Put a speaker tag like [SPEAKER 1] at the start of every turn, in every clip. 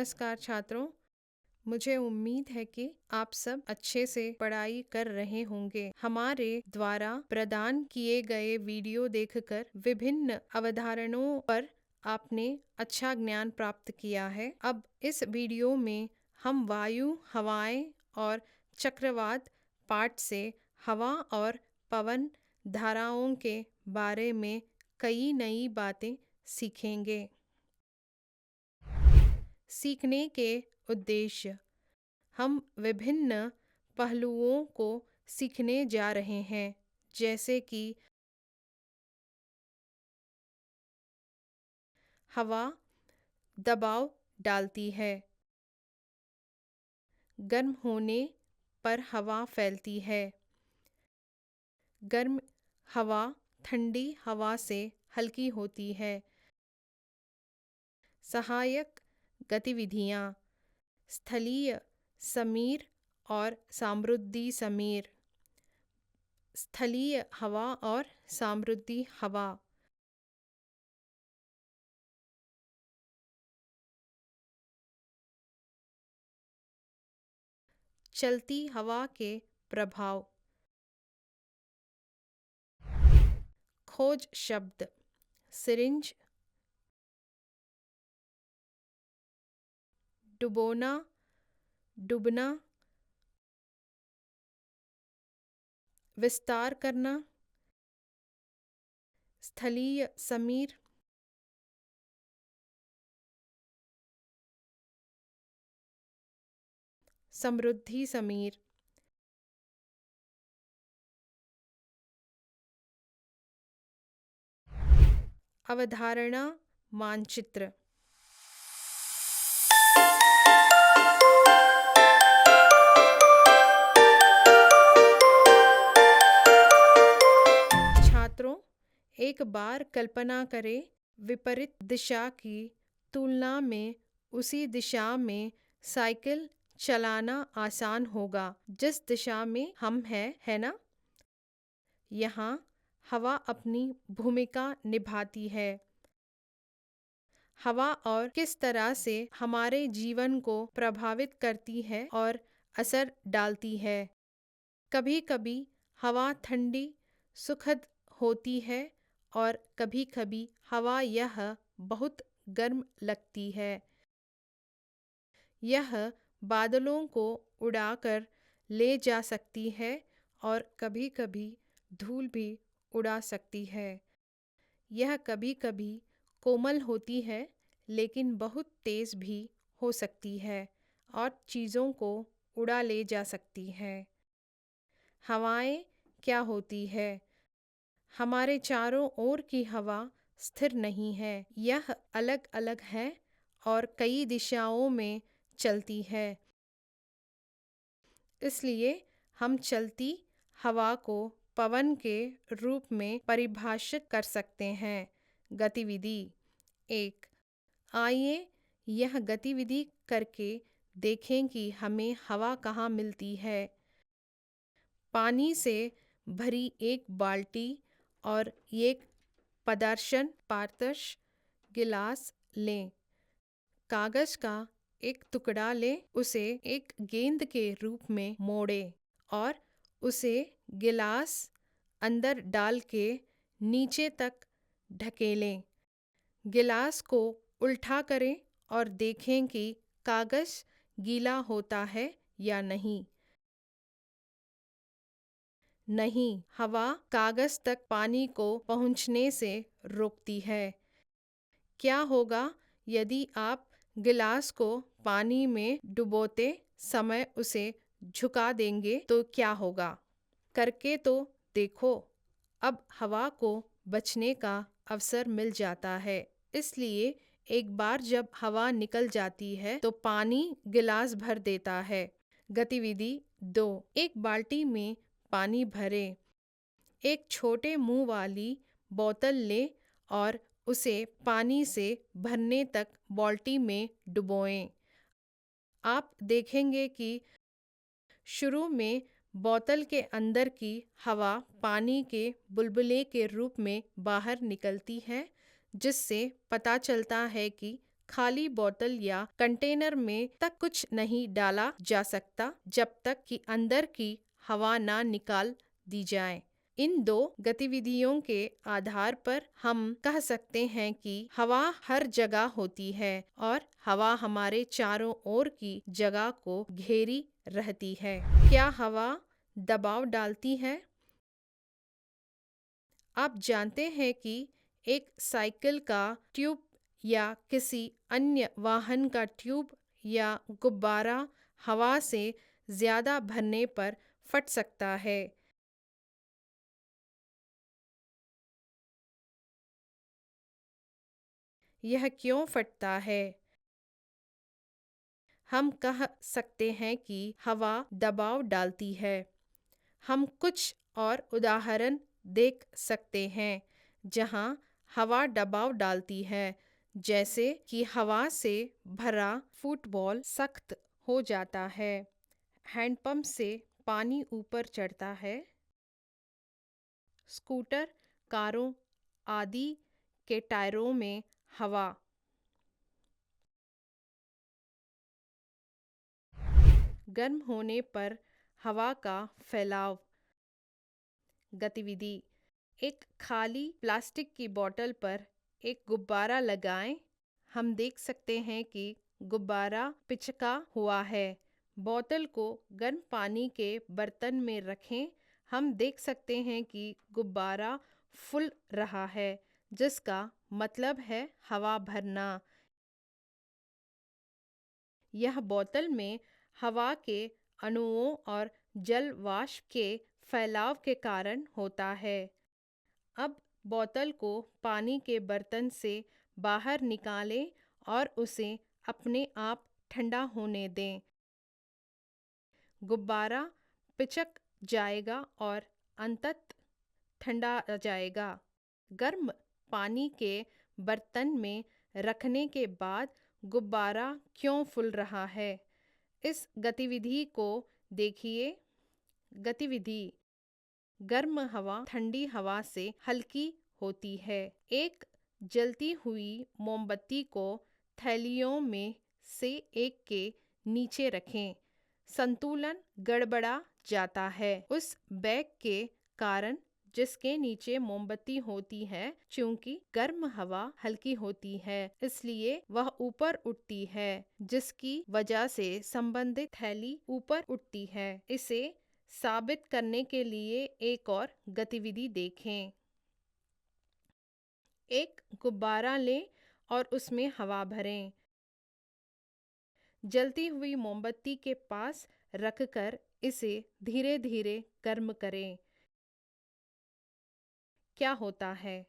[SPEAKER 1] नमस्कार छात्रों, मुझे उम्मीद है कि आप सब अच्छे से पढ़ाई कर रहे होंगे। हमारे द्वारा प्रदान किए गए वीडियो देखकर विभिन्न अवधारणाओं पर आपने अच्छा ज्ञान प्राप्त किया है। अब इस वीडियो में हम वायु, हवाएं और चक्रवात पाठ से हवा और पवन धाराओं के बारे में कई नई बातें सीखेंगे। सीखने के उद्देश्य: हम विभिन्न पहलुओं को सीखने जा रहे हैं, जैसे कि हवा दबाव डालती है, गर्म होने पर हवा फैलती है, गर्म हवा ठंडी हवा से हल्की होती है। सहायक गतिविधियाँ: स्थलीय समीर और समृद्धि समीर, स्थलीय हवा और समृद्धि हवा। चलती हवा के प्रभाव। खोज शब्द: सिरिंज, डुबोना, डूबना, विस्तार करना, स्थलीय समीर, समृद्धि समीर। अवधारणा मानचित्र। छात्रों, एक बार कल्पना करें, विपरीत दिशा की तुलना में उसी दिशा में साइकिल चलाना आसान होगा जिस दिशा में हम हैं, है ना? यहाँ हवा अपनी भूमिका निभाती है। हवा और किस तरह से हमारे जीवन को प्रभावित करती है और असर डालती है। कभी-कभी हवा ठंडी, सुखद होती है और कभी-कभी हवा यह बहुत गर्म लगती है। यह बादलों को उड़ाकर ले जा सकती है और कभी-कभी धूल भी उड़ा सकती है। यह कभी-कभी कोमल होती है, लेकिन बहुत तेज भी हो सकती है और चीज़ों को उड़ा ले जा सकती है। हवाएं क्या होती है? हमारे चारों ओर की हवा स्थिर नहीं है, यह अलग-अलग है और कई दिशाओं में चलती है। इसलिए हम चलती हवा को पवन के रूप में परिभाषित कर सकते हैं। गतिविधि 1। आइए यह गतिविधि करके देखें कि हमें हवा कहाँ मिलती है। पानी से भरी एक बाल्टी और एक पारदर्श गिलास लें। कागज का एक टुकड़ा लें, उसे एक गेंद के रूप में मोड़ें और उसे गिलास अंदर डाल के नीचे तक ढकेलें। गिलास को उल्टा करें और देखें कि कागज गीला होता है या नहीं। नहीं, हवा कागज तक पानी को पहुंचने से रोकती है। क्या होगा यदि आप गिलास को पानी में डुबोते समय उसे झुका देंगे तो क्या होगा? करके तो देखो। अब हवा को बचने का अवसर मिल जाता है, इसलिए एक बार जब हवा निकल जाती है तो पानी गिलास भर देता है। गतिविधि 2। एक बाल्टी में पानी भरें। एक छोटे मुंह वाली बोतल लें और उसे पानी से भरने तक बाल्टी में डुबोएं। आप देखेंगे कि शुरू में बोतल के अंदर की हवा पानी के बुलबुले के रूप में बाहर निकलती है, जिससे पता चलता है कि खाली बोतल या कंटेनर में तक कुछ नहीं डाला जा सकता जब तक कि अंदर की हवा ना निकाल दी जाए। इन दो गतिविधियों के आधार पर हम कह सकते हैं कि हवा हर जगह होती है और हवा हमारे चारों ओर की जगह को घेरी रहती है। क्या हवा दबाव डालती है? आप जानते हैं कि एक साइकिल का ट्यूब या किसी अन्य वाहन का ट्यूब या गुब्बारा हवा से ज्यादा भरने पर फट सकता है। यह क्यों फटता है? हम कह सकते हैं कि हवा दबाव डालती है। हम कुछ और उदाहरण देख सकते हैं जहां हवा दबाव डालती है, जैसे कि हवा से भरा फुटबॉल सख्त हो जाता है, हैंडपंप से पानी ऊपर चढ़ता है, स्कूटर, कारों आदि के टायरों में हवा गर्म होने पर हवा का फैलाव। गतिविधि: एक खाली प्लास्टिक की बोतल पर एक गुब्बारा लगाएं। हम देख सकते हैं कि गुब्बारा पिचका हुआ है। बोतल को गर्म पानी के बर्तन में रखें। हम देख सकते हैं कि गुब्बारा फूल रहा है, जिसका मतलब है हवा भरना। यह बोतल में हवा के अणुओं और जल वाष्प के फैलाव के कारण होता है। अब बोतल को पानी के बर्तन से बाहर निकालें और उसे अपने आप ठंडा होने दें। गुब्बारा पिचक जाएगा और अंततः ठंडा हो जाएगा। गर्म पानी के बर्तन में रखने के बाद गुब्बारा क्यों फूल रहा है? इस गतिविधि को देखिए। गतिविधि: गर्म हवा ठंडी हवा से हल्की होती है। एक जलती हुई मोमबत्ती को थैलियों में से एक के नीचे रखें। संतुलन गड़बड़ा जाता है उस बैग के कारण जिसके नीचे मोमबत्ती होती है। चूंकि गर्म हवा हल्की होती है, इसलिए वह ऊपर उठती है, जिसकी वजह से संबंधित थैली ऊपर उठती है। इसे साबित करने के लिए एक और गतिविधि देखें। एक गुब्बारा लें और उसमें हवा भरें। जलती हुई मोमबत्ती के पास रखकर इसे धीरे धीरे गर्म करें। क्या होता है?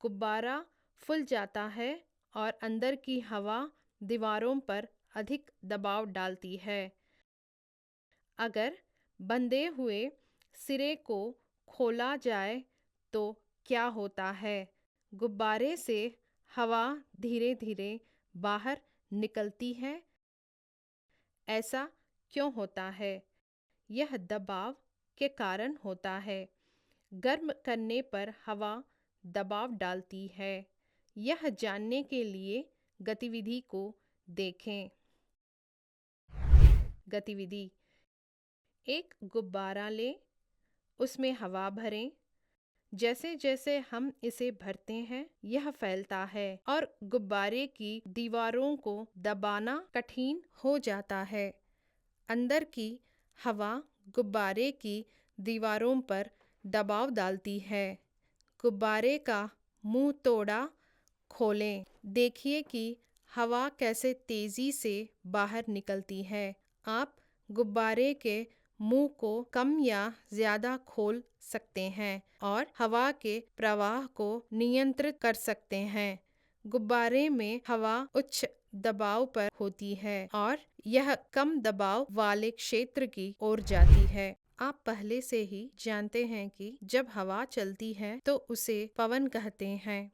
[SPEAKER 1] गुब्बारा फूल जाता है और अंदर की हवा दीवारों पर अधिक दबाव डालती है। अगर बंधे हुए सिरे को खोला जाए तो क्या होता है? गुब्बारे से हवा धीरे धीरे बाहर निकलती है। ऐसा क्यों होता है? यह दबाव के कारण होता है। गर्म करने पर हवा दबाव डालती है। यह जानने के लिए गतिविधि को देखें। गतिविधि: एक गुब्बारा लें, उसमें हवा भरें। जैसे जैसे हम इसे भरते हैं, यह फैलता है और गुब्बारे की दीवारों को दबाना कठिन हो जाता है। अंदर की हवा गुब्बारे की दीवारों पर दबाव डालती है। गुब्बारे का मुंह तोड़ा खोलें। देखिए कि हवा कैसे तेजी से बाहर निकलती है। आप गुब्बारे के मुंह को कम या ज्यादा खोल सकते हैं और हवा के प्रवाह को नियंत्रित कर सकते हैं। गुब्बारे में हवा उच्च दबाव पर होती है और यह कम दबाव वाले क्षेत्र की ओर जाती है। आप पहले से ही जानते हैं कि जब हवा चलती है तो उसे पवन कहते हैं।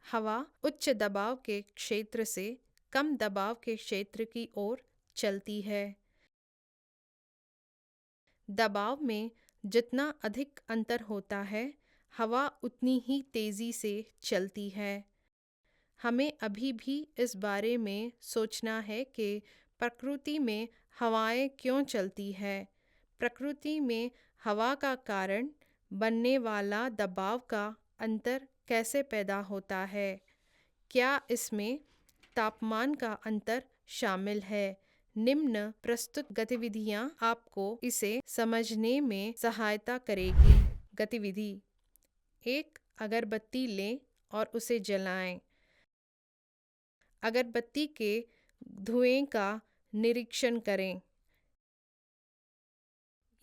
[SPEAKER 1] हवा उच्च दबाव के क्षेत्र से कम दबाव के क्षेत्र की ओर चलती है। दबाव में जितना अधिक अंतर होता है, हवा उतनी ही तेजी से चलती है। हमें अभी भी इस बारे में सोचना है कि प्रकृति में हवाएं क्यों चलती है। प्रकृति में हवा का कारण बनने वाला दबाव का अंतर कैसे पैदा होता है। क्या इसमें तापमान का अंतर शामिल है। निम्न प्रस्तुत गतिविधियां आपको इसे समझने में सहायता करेगी। गतिविधि 1, अगरबत्ती लें और उसे जलाएं। अगरबत्ती के धुएं का निरीक्षण करें।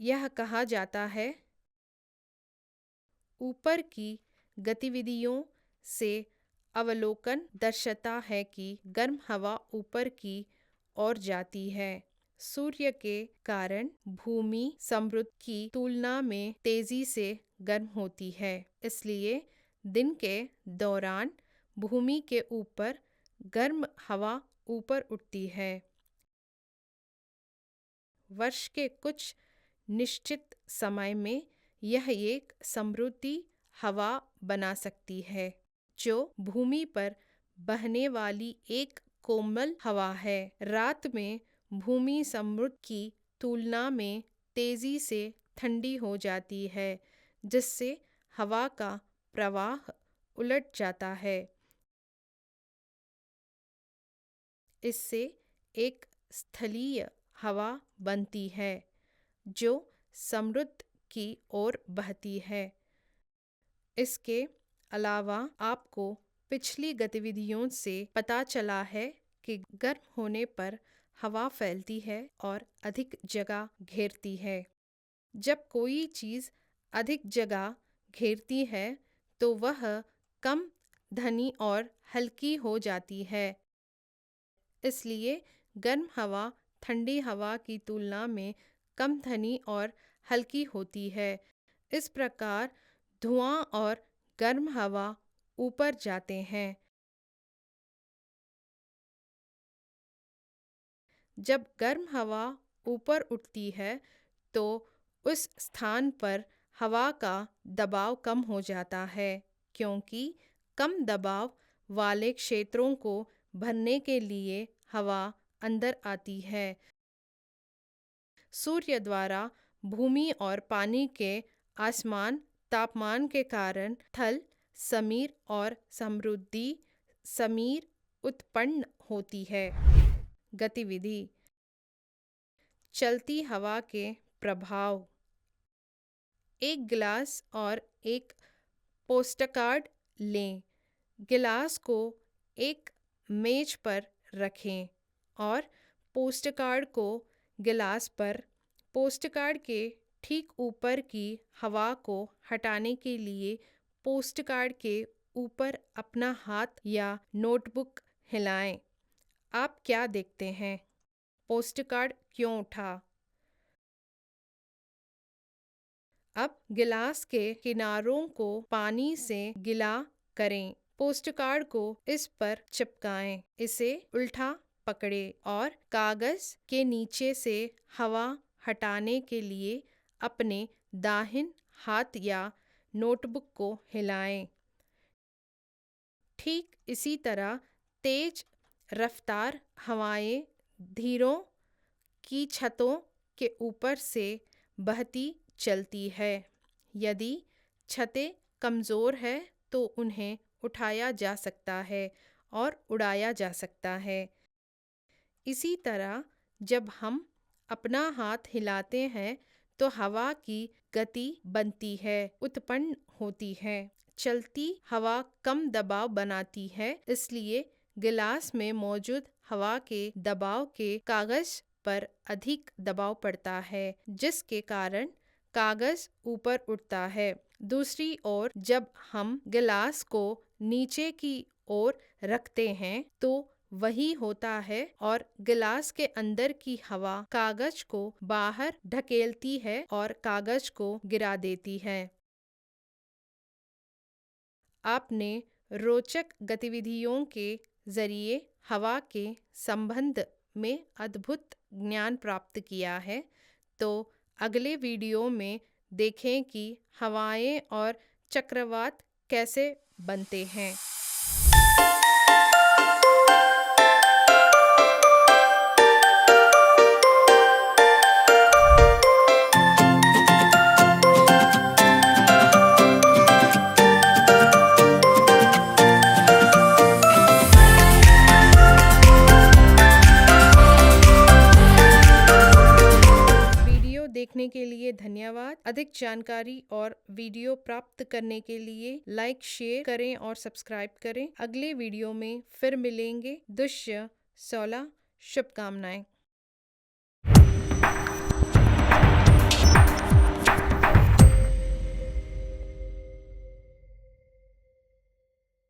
[SPEAKER 1] यह कहा जाता है, ऊपर की गतिविधियों से अवलोकन दर्शाता है कि गर्म हवा ऊपर की ओर जाती है। सूर्य के कारण भूमि समृद्ध की तुलना में तेजी से गर्म होती है, इसलिए दिन के दौरान भूमि के ऊपर गर्म हवा ऊपर उठती है। वर्ष के कुछ निश्चित समय में यह एक समृद्धि हवा बना सकती है, जो भूमि पर बहने वाली एक कोमल हवा है। रात में भूमि समृद्ध की तुलना में तेजी से ठंडी हो जाती है, जिससे हवा का प्रवाह उलट जाता है। इससे एक स्थलीय हवा बनती है, जो समृद्ध की ओर बहती है। इसके अलावा आपको पिछली गतिविधियों से पता चला है कि गर्म होने पर हवा फैलती है और अधिक जगह घेरती है। जब कोई चीज़ अधिक जगह घेरती है तो वह कम घनी और हल्की हो जाती है। इसलिए गर्म हवा ठंडी हवा की तुलना में कम घनी और हल्की होती है। इस प्रकार धुआं और गर्म हवा ऊपर जाते हैं। जब गर्म हवा ऊपर उठती है तो उस स्थान पर हवा का दबाव कम हो जाता है, क्योंकि कम दबाव वाले क्षेत्रों को भरने के लिए हवा अंदर आती है। सूर्य द्वारा भूमि और पानी के आसमान तापमान के कारण थल समीर और समृद्धि समीर उत्पन्न होती है। गतिविधि चलती हवा के प्रभाव। एक गिलास और एक पोस्टकार्ड लें। गिलास को एक मेज पर रखें और पोस्टकार्ड को गिलास पर। पोस्टकार्ड के ठीक ऊपर की हवा को हटाने के लिए पोस्टकार्ड के ऊपर अपना हाथ या नोटबुक हिलाएं। आप क्या देखते हैं? पोस्टकार्ड क्यों उठा? अब गिलास के किनारों को पानी से गीला करें। पोस्टकार्ड को इस पर चिपकाएं। इसे उल्टा पकड़ें और कागज के नीचे से हवा हटाने के लिए अपने दाहिने हाथ या नोटबुक को हिलाएं। ठीक इसी तरह तेज रफ्तार हवाएं धीरों की छतों के ऊपर से बहती चलती है। यदि छतें कमज़ोर है तो उन्हें उठाया जा सकता है और उड़ाया जा सकता है। इसी तरह जब हम अपना हाथ हिलाते हैं तो हवा की गति बनती है, उत्पन्न होती है। चलती हवा कम दबाव बनाती है, इसलिए गिलास में मौजूद हवा के दबाव के कागज पर अधिक दबाव पड़ता है, जिसके कारण कागज ऊपर उठता है। दूसरी ओर जब हम गिलास को नीचे की ओर रखते हैं तो वही होता है और गिलास के अंदर की हवा कागज को बाहर ढकेलती है और कागज को गिरा देती है। आपने रोचक गतिविधियों के जरिए हवा के संबंध में अद्भुत ज्ञान प्राप्त किया है। तो अगले वीडियो में देखें कि हवाएं और चक्रवात कैसे बनते हैं। अधिक जानकारी और वीडियो प्राप्त करने के लिए लाइक शेयर करें और सब्सक्राइब करें। अगले वीडियो में फिर मिलेंगे। दुष्य 16 शुभकामनाएं।